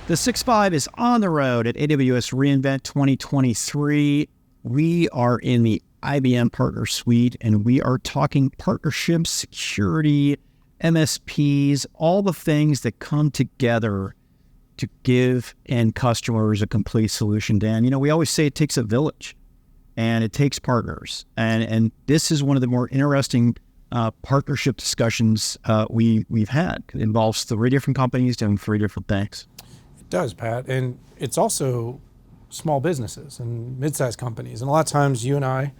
The 6.5 is on the road at AWS reInvent 2023. We are in the IBM Partner Suite, and we are talking partnerships, security, MSPs, all the things that come together to give end customers a complete solution, Dan. You know, we always say it takes a village, and it takes partners. And this is one of the more interesting partnership discussions we've had. It involves 3 different companies doing 3 different things. It does, Pat. And it's also small businesses and mid-sized companies. And a lot of times you and I,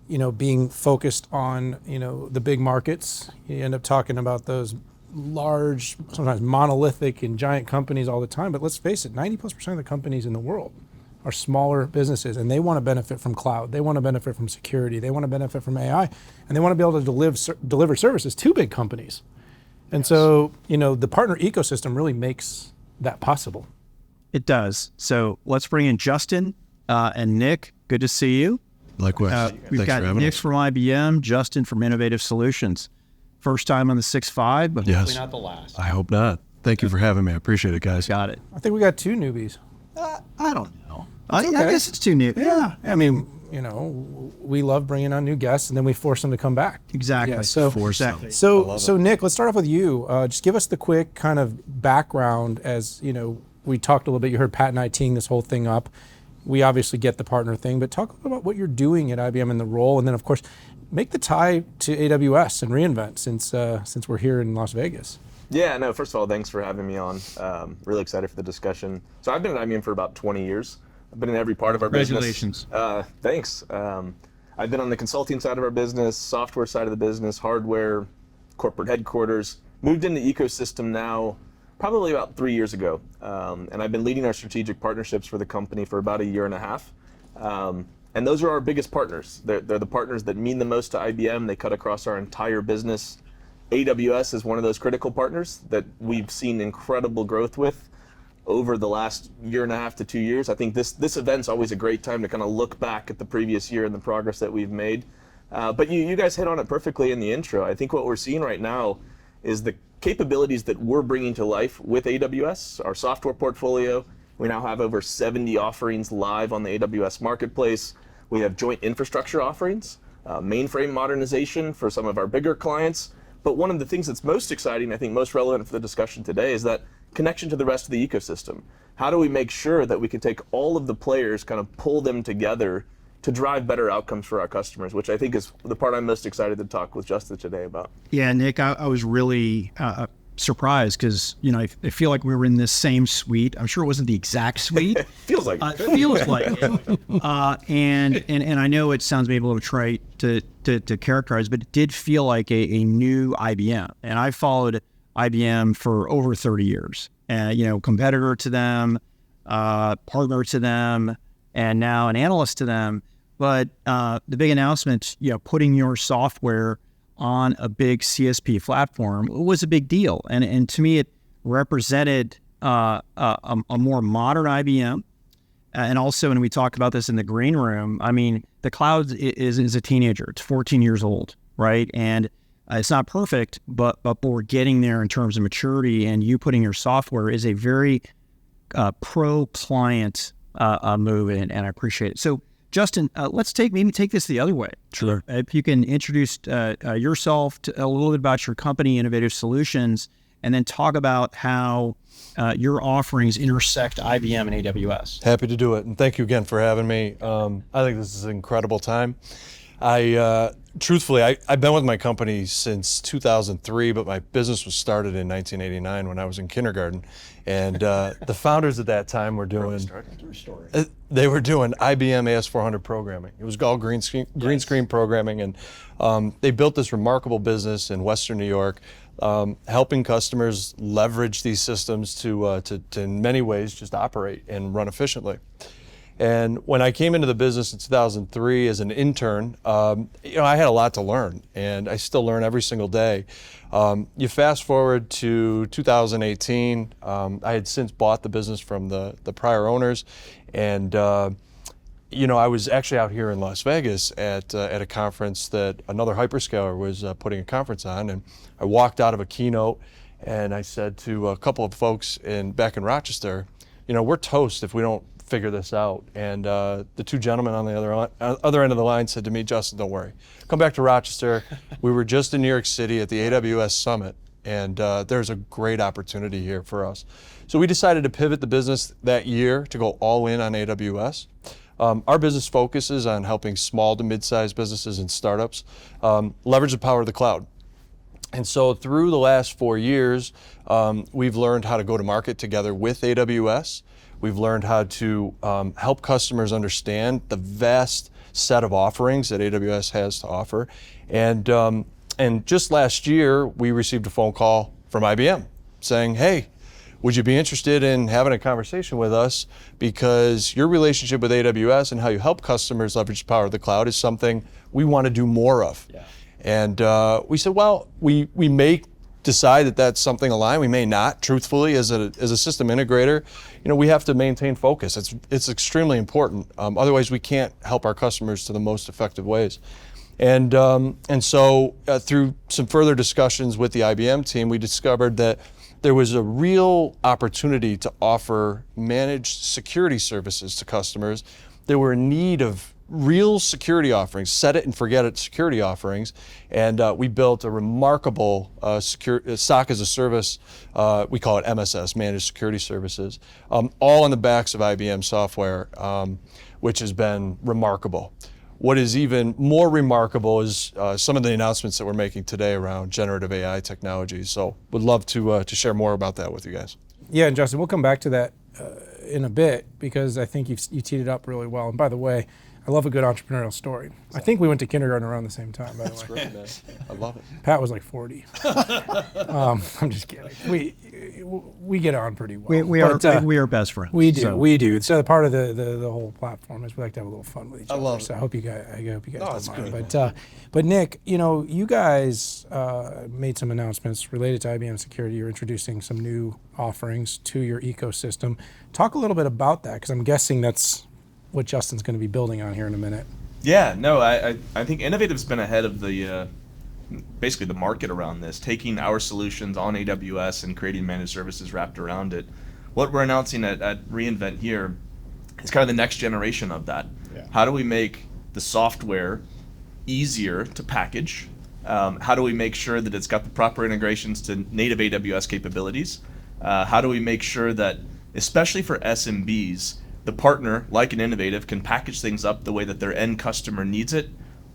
you know, being focused on, you know, the big markets, you end up talking about those large, sometimes monolithic and giant companies all the time. But let's face it, 90+% of the companies in the world are smaller businesses, and they want to benefit from cloud. They want to benefit from security. They want to benefit from AI, and they want to be able to deliver services to big companies. And so, you know, the partner ecosystem really makes that possible. It does. So let's bring in Justin and Nick. Good to see you. Likewise. We've got Nick from IBM, Justin from Innovative Solutions. First time on the 6.5, but hopefully not the last. I hope not. Thank you for having me. I appreciate it, guys. Got it. I think we got 2 newbies. I don't know. Okay. I guess it's too new. Yeah. I mean, you know, we love bringing on new guests, and then we force them to come back. Exactly. Yeah, so Nick, let's start off with you. Just give us the quick kind of background. As you know, we talked a little bit. You heard Pat and I teeing this whole thing up. We obviously get the partner thing, but talk a little about what you're doing at IBM and the role, and then of course, make the tie to AWS and reInvent since we're here in Las Vegas. Yeah, no, first of all, thanks for having me on. Really excited for the discussion. So I've been at IBM for about 20 years. I've been in every part of our Congratulations. business. Thanks. I've been on the consulting side of our business, software side of the business, hardware, corporate headquarters. Moved into ecosystem now probably about 3 years ago. And I've been leading our strategic partnerships for the company for about 1.5 years. And those are our biggest partners. They're the partners that mean the most to IBM. They cut across our entire business. AWS is one of those critical partners that we've seen incredible growth with over the last 1.5 to 2 years. I think this event's always a great time to kind of look back at the previous year and the progress that we've made. But you guys hit on it perfectly in the intro. I think what we're seeing right now is the capabilities that we're bringing to life with AWS, our software portfolio. We now have over 70 offerings live on the AWS marketplace. We have joint infrastructure offerings, mainframe modernization for some of our bigger clients. But one of the things that's most exciting, I think most relevant for the discussion today, is that connection to the rest of the ecosystem. How do we make sure that we can take all of the players, kind of pull them together to drive better outcomes for our customers, which I think is the part I'm most excited to talk with Justin today about. Yeah, Nick, I was really surprised because, you know, I feel like we were in this same suite. I'm sure it wasn't the exact suite. Feels like it. Feels like it. And I know it sounds maybe a little trite to characterize, but it did feel like a new IBM. And I followed IBM for over 30 years. And, you know, competitor to them, partner to them, and now an analyst to them. But the big announcement, you know, putting your software on a big CSP platform was a big deal. And to me, it represented a more modern IBM. And also, when we talked about this in the green room, I mean, the cloud is a teenager. It's 14 years old, right? And it's not perfect, but we're getting there in terms of maturity. And you putting your software is a very pro-client move, and I appreciate it. So, Justin, let's take this the other way. Sure. If you can introduce yourself, a little bit about your company, Innovative Solutions, and then talk about how your offerings intersect IBM and AWS. Happy to do it, and thank you again for having me. I think this is an incredible time. Truthfully, I've been with my company since 2003, but my business was started in 1989 when I was in kindergarten. And the founders at that time were doing they were doing IBM AS400 programming. It was all green screen programming, and they built this remarkable business in Western New York, helping customers leverage these systems to in many ways just operate and run efficiently. And when I came into the business in 2003 as an intern, you know, I had a lot to learn, and I still learn every single day. You fast forward to 2018, I had since bought the business from the prior owners, and you know, I was actually out here in Las Vegas at a conference that another hyperscaler was putting a conference on, and I walked out of a keynote, and I said to a couple of folks back in Rochester, we're toast if we don't figure this out. And the two gentlemen on the other end of the line said to me, Justin, don't worry. Come back to Rochester. We were just in New York City at the AWS Summit, and there's a great opportunity here for us. So we decided to pivot the business that year to go all in on AWS. Our business focuses on helping small to mid-sized businesses and startups leverage the power of the cloud. And so through the last 4 years, we've learned how to go to market together with AWS. We've learned how to help customers understand the vast set of offerings that AWS has to offer. And just last year, we received a phone call from IBM saying, hey, would you be interested in having a conversation with us, because your relationship with AWS and how you help customers leverage the power of the cloud is something we want to do more of. Yeah. And we said, well, we may decide that that's something aligned. We may not. Truthfully, as a system integrator, we have to maintain focus. It's extremely important. Otherwise, we can't help our customers to the most effective ways. And so through some further discussions with the IBM team, we discovered that there was a real opportunity to offer managed security services to customers. They were in need of real security offerings, set it and forget it security offerings, and we built a remarkable SOC as a service, we call it MSS, Managed Security Services, all on the backs of IBM software, which has been remarkable. What is even more remarkable is some of the announcements that we're making today around generative AI technologies. So would love to share more about that with you guys. Yeah, and Justin, we'll come back to that in a bit, because I think you teed it up really well. And by the way, I love a good entrepreneurial story. I think we went to kindergarten around the same time, by the way. That's great, man. I love it. Pat was like 40. I'm just kidding. We get on pretty well. We are best friends. We do. So part of the whole platform is we like to have a little fun with each other. I love it. So I hope you guys don't mind. But Nick, you guys made some announcements related to IBM Security. You're introducing some new offerings to your ecosystem. Talk a little bit about that, because I'm guessing that's what Justin's going to be building on here in a minute. Yeah, no, I think Innovative's been ahead of the basically the market around this, taking our solutions on AWS and creating managed services wrapped around it. What we're announcing at reInvent here is kind of the next generation of that. Yeah. How do we make the software easier to package? How do we make sure that it's got the proper integrations to native AWS capabilities? How do we make sure that, especially for SMBs, the partner, like an Innovative, can package things up the way that their end customer needs it,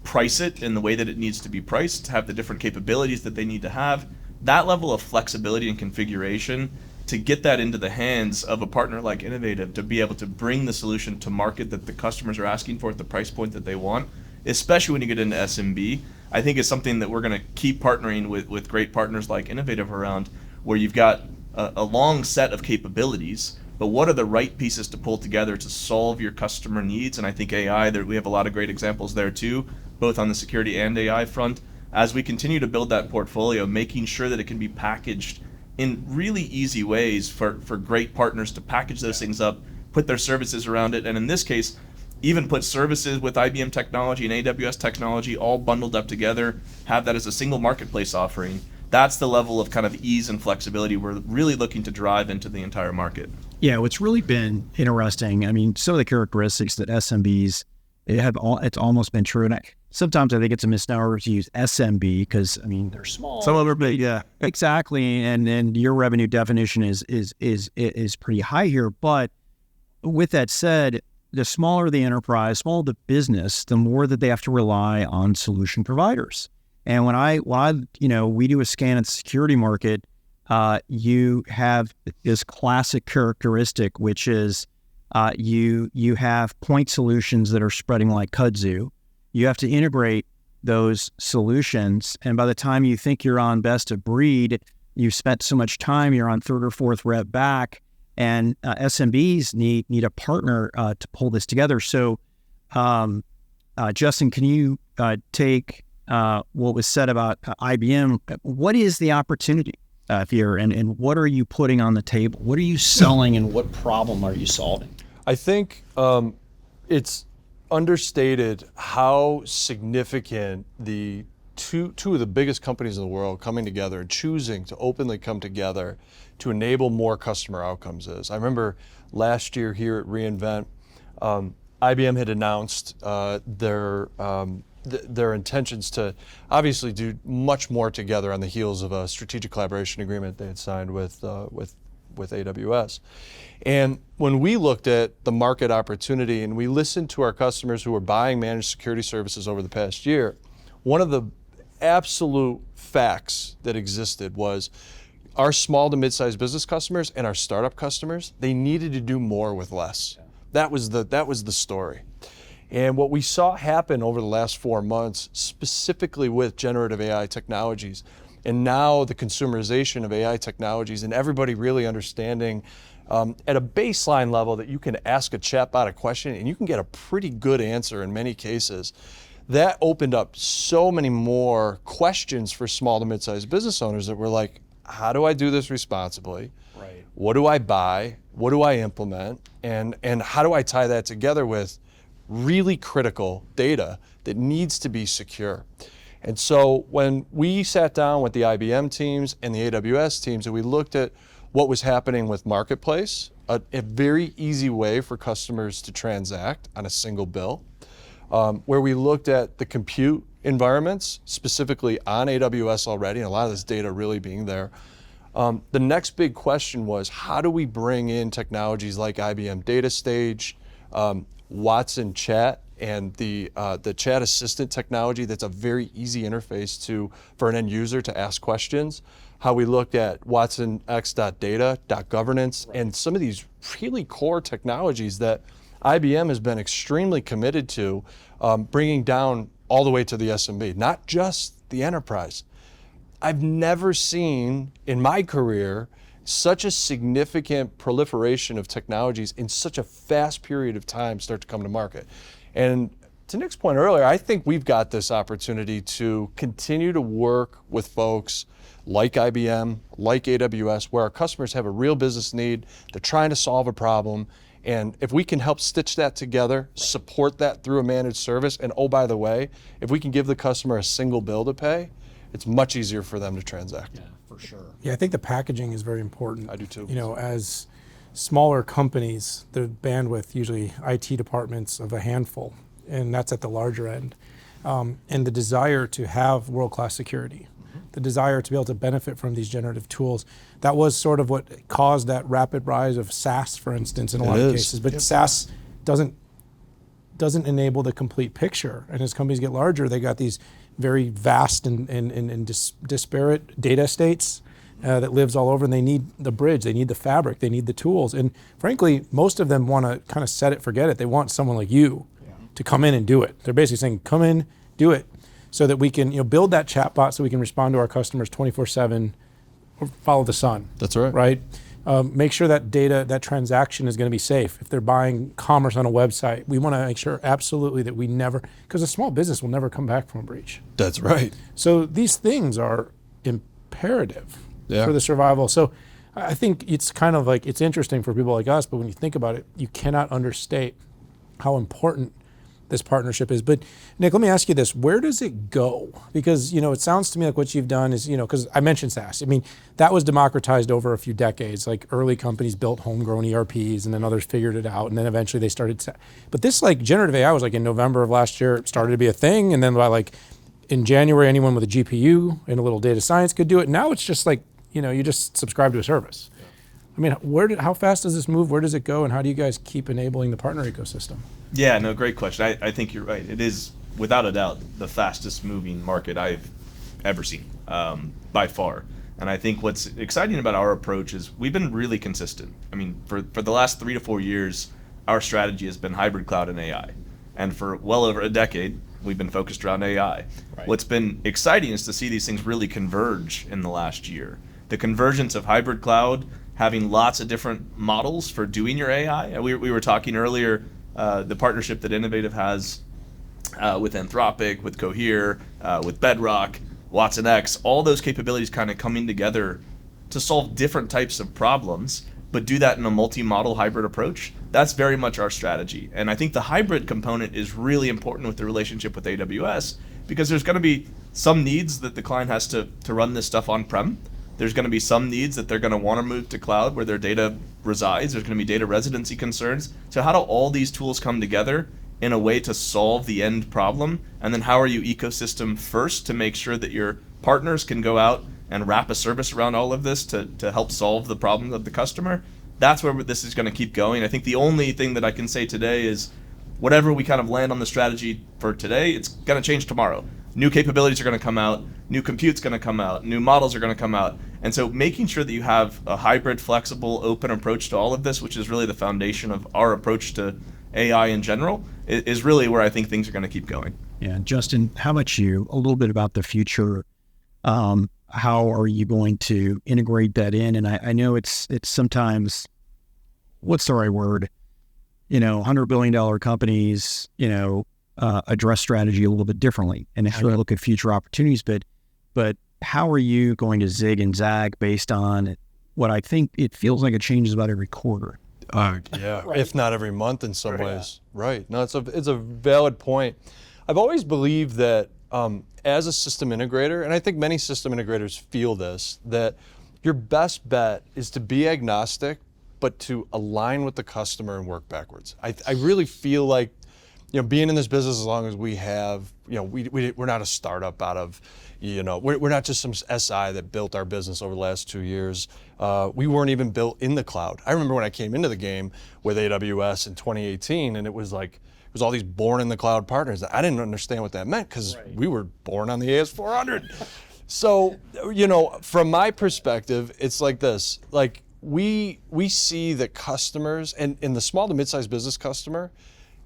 price it in the way that it needs to be priced, have the different capabilities that they need to have, that level of flexibility and configuration, to get that into the hands of a partner like Innovative, to be able to bring the solution to market that the customers are asking for at the price point that they want, especially when you get into SMB, I think is something that we're going to keep partnering with great partners like Innovative around, where you've got a long set of capabilities, but what are the right pieces to pull together to solve your customer needs? And I think AI, we have a lot of great examples there too, both on the security and AI front. As we continue to build that portfolio, making sure that it can be packaged in really easy ways for great partners to package those things up, put their services around it, and in this case, even put services with IBM technology and AWS technology all bundled up together, have that as a single marketplace offering. That's the level of kind of ease and flexibility we're really looking to drive into the entire market. Yeah, what's really been interesting, I mean, some of the characteristics that SMBs it's almost been true. And sometimes I think it's a misnomer to use SMB, because, I mean, they're small. Some of them are big, yeah. Exactly. And your revenue definition is pretty high here. But with that said, the smaller the enterprise, smaller the business, the more that they have to rely on solution providers. And when we do a scan of the security market, you have this classic characteristic, which is you have point solutions that are spreading like kudzu. You have to integrate those solutions, and by the time you think you're on best of breed, you've spent so much time, you're on third or fourth rep back, and SMBs need a partner to pull this together. So, Justin, can you take what was said about IBM? What is the opportunity here, and what are you putting on the table? What are you selling, and what problem are you solving? I think it's understated how significant the two of the biggest companies in the world coming together and choosing to openly come together to enable more customer outcomes is. I remember last year here at reInvent, IBM had announced their intentions to obviously do much more together on the heels of a strategic collaboration agreement they had signed with AWS. And when we looked at the market opportunity and we listened to our customers who were buying managed security services over the past year, one of the absolute facts that existed was our small to mid-sized business customers and our startup customers, they needed to do more with less. That was the story. And what we saw happen over the last 4 months, specifically with generative AI technologies, and now the consumerization of AI technologies and everybody really understanding at a baseline level that you can ask a chatbot a question and you can get a pretty good answer in many cases. That opened up so many more questions for small to mid-sized business owners that were like, how do I do this responsibly? Right. What do I buy? What do I implement? And how do I tie that together with really critical data that needs to be secure? And so when we sat down with the IBM teams and the AWS teams and we looked at what was happening with Marketplace, a very easy way for customers to transact on a single bill, where we looked at the compute environments, specifically on AWS already, and a lot of this data really being there. The next big question was, how do we bring in technologies like IBM Data Stage, Watson Chat, and the chat assistant technology that's a very easy interface for an end user to ask questions. How we looked at watsonx.data, .governance, and some of these really core technologies that IBM has been extremely committed to bringing down all the way to the SMB, not just the enterprise. I've never seen in my career such a significant proliferation of technologies in such a fast period of time start to come to market. And to Nick's point earlier, I think we've got this opportunity to continue to work with folks like IBM, like AWS, where our customers have a real business need, they're trying to solve a problem, and if we can help stitch that together, support that through a managed service, and oh, by the way, if we can give the customer a single bill to pay, it's much easier for them to transact. Yeah, for sure. Yeah, I think the packaging is very important. I do too. You know, as smaller companies, the bandwidth, usually IT departments of a handful, and that's at the larger end. And the desire to have world-class security, the desire to be able to benefit from these generative tools, that was sort of what caused that rapid rise of SaaS, for instance, in a lot of cases. But SaaS doesn't enable the complete picture. And as companies get larger, they got these very vast and disparate data estates that lives all over, and they need the bridge, they need the fabric, they need the tools. And frankly, most of them want to kind of set it, forget it. They want someone like you to come in and do it. They're basically saying, come in, do it, so that we can build that chatbot so we can respond to our customers 24/7, or follow the sun. That's right. Right? Make sure that data, that transaction is going to be safe. If they're buying commerce on a website, we want to make sure absolutely that we never, because a small business will never come back from a breach. That's right. So these things are imperative for the survival. So I think it's kind of like, it's interesting for people like us, but when you think about it, you cannot understate how important this partnership is. But Nick, let me ask you this, where does it go? Because, it sounds to me like what you've done is, because I mentioned SaaS. I mean, that was democratized over a few decades. Like early companies built homegrown ERPs and then others figured it out. And then eventually they started, but this like generative AI was like in November of last year, it started to be a thing. And then by like in January, anyone with a GPU and a little data science could do it. Now it's just like, you just subscribe to a service. I mean, how fast does this move? Where does it go? And how do you guys keep enabling the partner ecosystem? Yeah, no, great question. I think you're right. It is, without a doubt, the fastest moving market I've ever seen, by far. And I think what's exciting about our approach is we've been really consistent. I mean, for the last 3 to 4 years, our strategy has been hybrid cloud and AI. And for well over a decade, we've been focused around AI. Right. What's been exciting is to see these things really converge in the last year. The convergence of hybrid cloud, having lots of different models for doing your AI. We were talking earlier, the partnership that Innovative has with Anthropic, with Cohere, with Bedrock, Watson X, all those capabilities kind of coming together to solve different types of problems, but do that in a multi-model hybrid approach. That's very much our strategy. And I think the hybrid component is really important with the relationship with AWS, because there's going to be some needs that the client has to run this stuff on-prem. There's going to be some needs that they're going to want to move to cloud where their data resides. There's going to be data residency concerns. So how do all these tools come together in a way to solve the end problem? And then how are you ecosystem first to make sure that your partners can go out and wrap a service around all of this to help solve the problem of the customer? That's where this is going to keep going. I think the only thing that I can say today is whatever we kind of land on the strategy for today, it's going to change tomorrow. New capabilities are going to come out, new compute's going to come out, new models are going to come out. And so making sure that you have a hybrid, flexible, open approach to all of this, which is really the foundation of our approach to AI in general, is really where I think things are going to keep going. Yeah, Justin, how about you? A little bit about the future. How are you going to integrate that in? And I know it's sometimes, what's the right word? $100 billion companies, address strategy a little bit differently and how to look at future opportunities. But how are you going to zig and zag based on what I think it feels like it changes about every quarter? Yeah, right. If not every month in some ways. Right. No, it's a valid point. I've always believed that as a system integrator, and I think many system integrators feel this, that your best bet is to be agnostic, but to align with the customer and work backwards. I really feel like, being in this business as long as we have, we're not a startup out of, we're not just some SI that built our business over the last 2 years. We weren't even built in the cloud. I remember when I came into the game with AWS in 2018, and it was all these born in the cloud partners. I didn't understand what that meant because we were born on the AS400. So, from my perspective, it's like this, we see that customers and in the small to mid-sized business customer,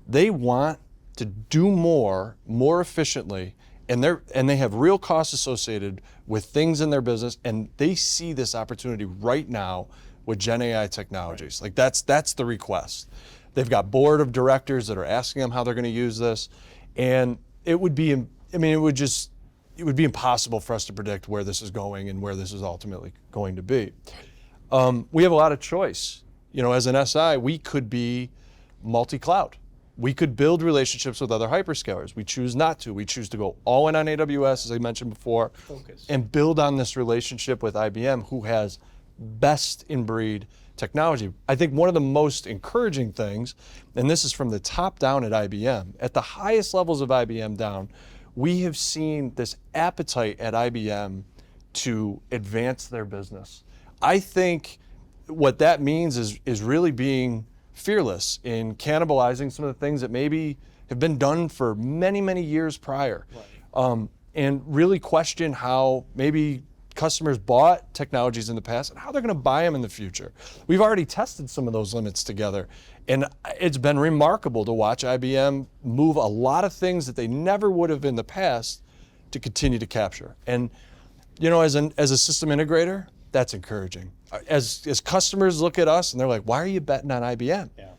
they want to do more efficiently, and they have real costs associated with things in their business, and they see this opportunity right now with Gen AI technologies. That's the request. They've got board of directors that are asking them how they're going to use this, and it would be impossible for us to predict where this is going and where this is ultimately going to be. We have a lot of choice. As an SI, we could be multi-cloud. We could build relationships with other hyperscalers. We choose not to. We choose to go all in on AWS, as I mentioned before, and build on this relationship with IBM, who has best in breed technology. I think one of the most encouraging things, and this is from the top down at IBM, at the highest levels of IBM down, we have seen this appetite at IBM to advance their business. I think what that means is really being fearless in cannibalizing some of the things that maybe have been done for many, many years prior. And really question how maybe customers bought technologies in the past and how they're going to buy them in the future. We've already tested some of those limits together, and it's been remarkable to watch IBM move a lot of things that they never would have in the past to continue to capture. And as a system integrator, that's encouraging. As customers look at us and they're like, why are you betting on IBM? Yeah.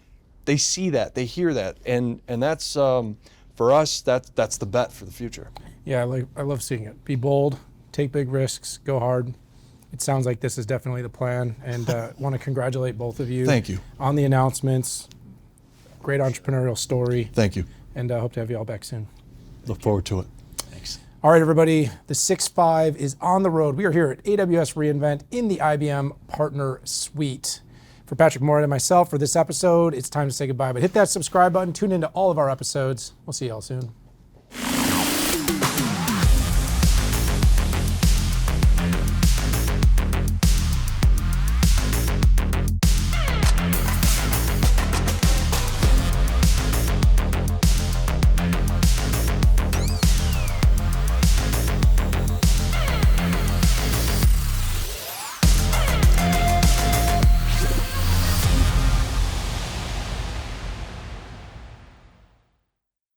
They see that, they hear that, and that's for us, that's the bet for the future. Yeah, I love seeing it. Be bold, take big risks, go hard. It sounds like this is definitely the plan, and want to congratulate both of you. Thank you. On the announcements. Great entrepreneurial story. Thank you. And I hope to have you all back soon. Look forward to it. Thanks. All right, everybody, the 6.5 is on the road. We are here at AWS reInvent in the IBM Partner Suite. For Patrick Moorhead and myself, for this episode, it's time to say goodbye. But hit that subscribe button, tune into all of our episodes. We'll see you all soon.